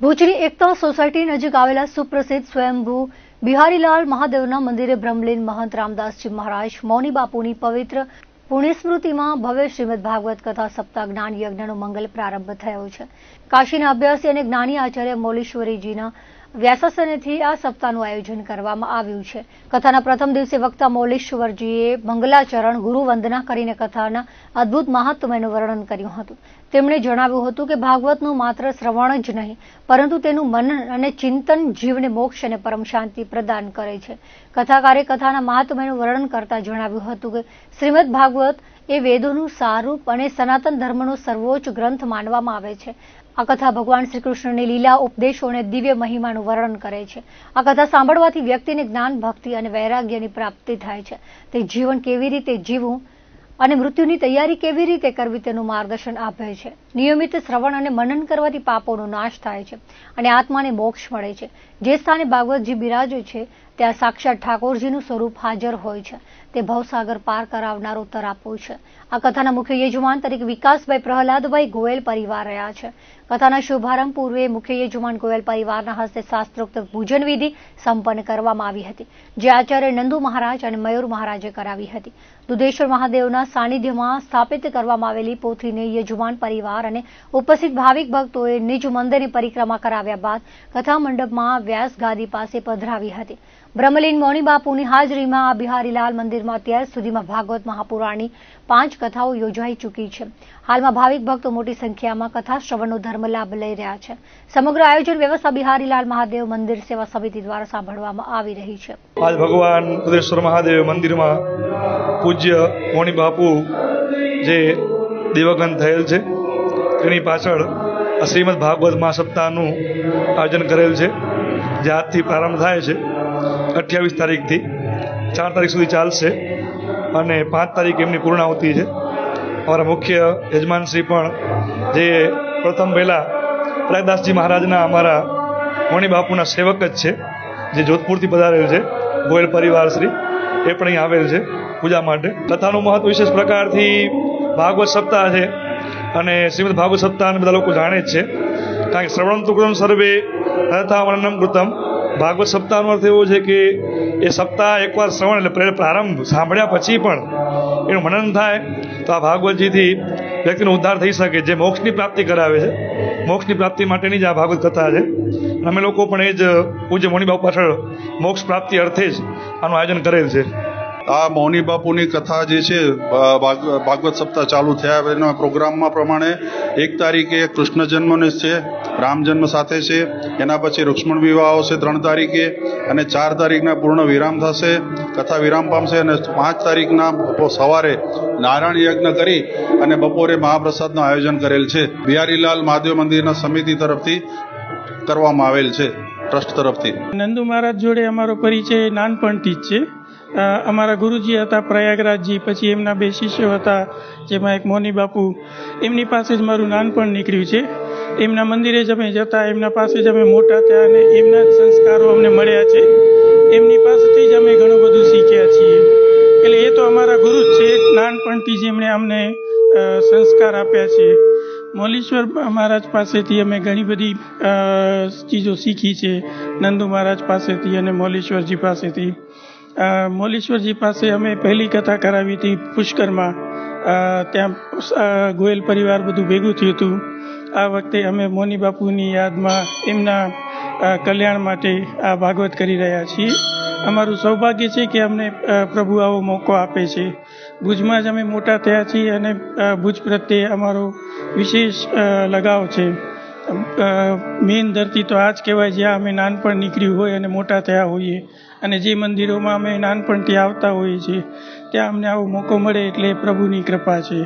ભુજની એકતા સોસાયટી નજીક આવેલા સુપ્રસિદ્ધ સ્વયંભૂ બિહારીલાલ મહાદેવના મંદિરે બ્રહ્મલીન મહંત રામદાસજી મહારાજ મૌની બાપુની પવિત્ર પુણ્યસ્મૃતિમાં ભવ્ય શ્રીમદ ભાગવત કથા સપ્તાહ જ્ઞાન યજ્ઞનો મંગલ પ્રારંભ થયો છે. કાશીના અભ્યાસી અને જ્ઞાની આચાર્ય મૌલીશ્વરીજીના વ્યાસાસનેથી આ સપ્તાહનું આયોજન કરવામાં આવ્યું છે. કથાના પ્રથમ દિવસે વક્તા મૌલીશ્વરજીએ મંગલાચરણ ગુરુ વંદના કરીને કથાના અદ્ભુત મહાત્મ્યનું વર્ણન કર્યું હતું. તેમણે જણાવ્યું હતું કે ભાગવતનું માત્ર શ્રવણ જ નહીં પરંતુ તેનું મનન અને ચિંતન જીવને મોક્ષ અને પરમ શાંતિ પ્રદાન કરે છે. કથાકારે કથાના મહાત્મ્યનું વર્ણન કરતા જણાવ્યું હતું કે શ્રીમદ ભાગવત એ વેદોનું સારરૂપ અને સનાતન ધર્મનો સર્વોચ્ચ ગ્રંથ માનવામાં આવે છે. આ કથા ભગવાન શ્રી કૃષ્ણની લીલા ઉપદેશો અને દિવ્ય મહિમાનું વર્ણન કરે છે. આ કથા સાંભળવાથી વ્યક્તિને જ્ઞાન ભક્તિ અને વૈરાગ્યની પ્રાપ્તિ થાય છે. તે જીવન કેવી રીતે જીવવું અને મૃત્યુની તૈયારી કેવી રીતે કરવી તેનું માર્ગદર્શન આપે છે. નિયમિત શ્રવણ અને મનન કરવાથી પાપોનો નાશ થાય છે અને આત્માને મોક્ષ મળે છે. જે સ્થાને ભાગવતજી બિરાજે છે ત્યાં સાક્ષાત ઠાકોરજીનું સ્વરૂપ હાજર હોય છે. તે ભવસાગર પાર કરાવનારો તરાપો છે. આ કથાના મુખ્ય યજમાન તરીકે વિકાસભાઈ પ્રહલાદભાઈ ગોયલ પરિવાર રહ્યા છે. કથાના શુભારંભ પૂર્વે મુખ્ય યજમાન ગોયલ પરિવારના હસ્તે શાસ્ત્રોક્ત પૂજન વિધિ સંપન્ન કરવામાં આવી હતી, જે આચાર્ય નંદુ મહારાજ અને મયુર મહારાજે કરાવી હતી. દુધેશ્વર મહાદેવના સાનિધ્યમાં સ્થાપિત કરવામાં આવેલી પોથીને યજમાન પરિવાર અને ઉપસ્થિત ભાવિક ભક્તોએ નિજ મંદિરની પરિક્રમા કરાવ્યા બાદ કથા મંડપમાં વ્યાસ ગાદી પાસે પધરાવી હતી. બ્રહ્મલીન મૌની બાપુની હાજરીમાં આ બિહારીલાલ મંદિરમાં અત્યાર સુધીમાં ભાગવત મહાપુરાણની 5 કથાઓ યોજાઈ ચૂકી છે. હાલમાં ભાવિક ભક્તો મોટી સંખ્યામાં કથા શ્રવણનો ધર્મ લાભ લઈ રહ્યા છે. સમગ્ર આયોજન વ્યવસ્થા બિહારીલાલ મહાદેવ મંદિર સેવા સમિતિ દ્વારા સાંભળવામાં આવી રહી છે. આજ ભગવાન દુધેશ્વર મહાદેવ મંદિરમાં પૂજ્ય મૌની બાપુ જે દિવગન થયેલ છે તેની પાછળ શ્રીમદ ભાગવત મહાસપ્તાહનું આયોજન કરેલ છે, જે આજથી પ્રારંભ થાય છે. 28 તારીખથી 4 તારીખ સુધી ચાલશે અને 5 તારીખ એમની પૂર્ણાહુતિ છે. અમારા મુખ્ય યજમાનશ્રી પણ જે પ્રથમ પહેલાં પ્રયાગદાસજી મહારાજના અમારા મૌની બાપુના સેવક જ છે, જે જોધપુરથી પધારેલ છે. ગોયલ પરિવારશ્રી એ પણ અહીં આવેલ છે પૂજા માટે. કથાનું મહત્વ વિશેષ પ્રકારથી ભાગવત સપ્તાહ છે અને શ્રીમદ ભાગવત સપ્તાહને બધા લોકો જાણે જ છે, કારણ કે શ્રવણમ તુ કૃતમ સર્વે તથા વર્ણનમ કૃતમ. ભાગવત સપ્તાહનો અર્થ એવો છે કે એ સપ્તાહ એકવાર શ્રવણ એટલે પ્રારંભ સાંભળ્યા પછી પણ એનું મનન થાય તો આ ભાગવતજીથી વ્યક્તિનો ઉદ્ધાર થઈ શકે, જે મોક્ષની પ્રાપ્તિ કરાવે છે. મોક્ષની પ્રાપ્તિ માટેની જ આ ભાગવત કથા છે. અમે લોકો પણ એ જ પૂજ્ય મૌની બાપુ પાછળ મોક્ષ પ્રાપ્તિ અર્થે જ આનું આયોજન કરેલ છે. આ મૌની બાપુની કથા જે છે ભાગવત સપ્તાહ ચાલુ થયા એના પ્રોગ્રામમાં પ્રમાણે 1 તારીખે કૃષ્ણ જન્મની છે, રામ જન્મ સાથે છે. એના પછી રૂક્ષ્મણ વિવાહ આવશે 3 તારીખે અને 4 તારીખના પૂર્ણ વિરામ થશે, કથા વિરામ પામશે અને 5 તારીખના સવારે નારાયણ યજ્ઞ કરી અને બપોરે મહાપ્રસાદનું આયોજન કરેલ છે. બિહારીલાલ મહાદેવ મંદિરના સમિતિ તરફથી કરવામાં આવેલ છે, ટ્રસ્ટ તરફથી. નંદુ મહારાજ જોડે અમારો પરિચય નાનપણથી જ છે. અમારા ગુરુજી હતા પ્રયાગરાજજી, પછી એમના 2 શિષ્યો હતા, જેમાં એક મૌની બાપુ. એમની પાસે જ મારું નાનપણ નીકળ્યું છે. એમના મંદિરે જ અમે જતા, એમના પાસે જ અમે મોટા થયા અને એમના જ સંસ્કારો અમને મળ્યા છે. એમની પાસેથી જ અમે ઘણું બધું શીખ્યા છીએ. એટલે એ તો અમારા ગુરુ જ છે. નાનપણથી જ એમણે અમને સંસ્કાર આપ્યા છે. મૌલીશ્વર મહારાજ પાસેથી અમે ઘણી બધી ચીજો શીખી છે, નંદુ મહારાજ પાસેથી અને મૌલીશ્વરજી પાસેથી. મૌલીશ્વરજી પાસે અમે પહેલી કથા કરાવી હતી પુષ્કરમાં. ત્યાં ગોયલ પરિવાર બધું ભેગું થયું હતું. આ વખતે અમે મૌની બાપુની યાદમાં એમના કલ્યાણ માટે આ ભાગવત કરી રહ્યા છીએ. અમારું સૌભાગ્ય છે કે અમને પ્રભુ આવો મોકો આપે છે. ભુજમાં જ અમે મોટા થયા છીએ અને ભુજ પ્રત્યે અમારો વિશેષ લગાવ છે. મેન ધરતી તો આ જ કહેવાય જ્યાં અમે નાનપણ નીકળ્યું હોય અને મોટા થયા હોઈએ, અને જે મંદિરોમાં અમે નાનપણથી આવતા હોઈએ છીએ ત્યાં અમને આવો મોકો મળે એટલે પ્રભુની કૃપા છે.